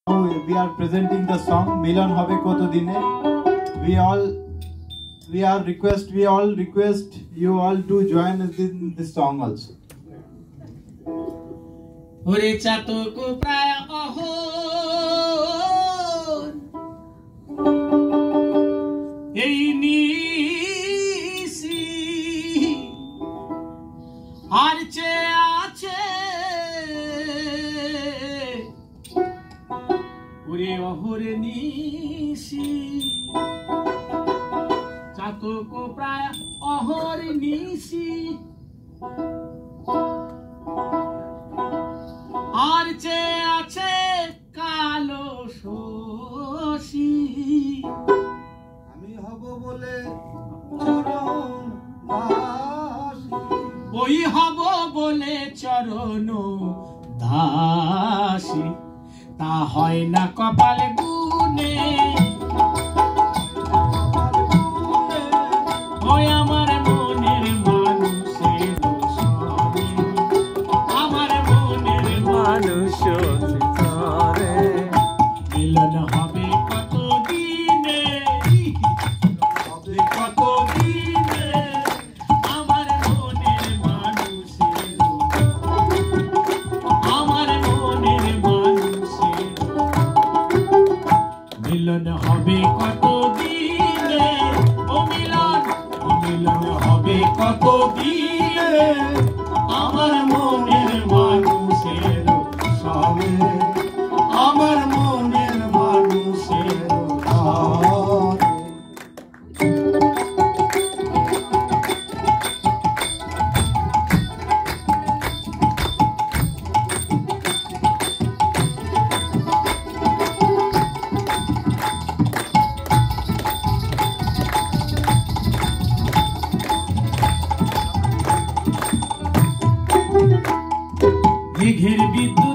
We are presenting the song Milan Hobe Koto Dine. We all request you all to join us in this song also. Ore chatoko praya ahon ei nisi arche ache ore ahore nisi chatoko praya ahore nisi arche ache kalo shoshi আমি হব বলে চরণ দাসী ওই হব বলে চরণ দাসী তা হয় না কপালে গুনে ওই আমার মনের মানুষের সনে আমার মনের মানুষ মিলন হবে কত দিনে কত দিনে আমার মনের মানুষের মিলন হবে কত দিনে ও মিলন হবে কত দিনে আমার মনের মানুষের সঙ্গে আমার মনের মানুষের সঙ্গে মেঘের বিদ্যুৎ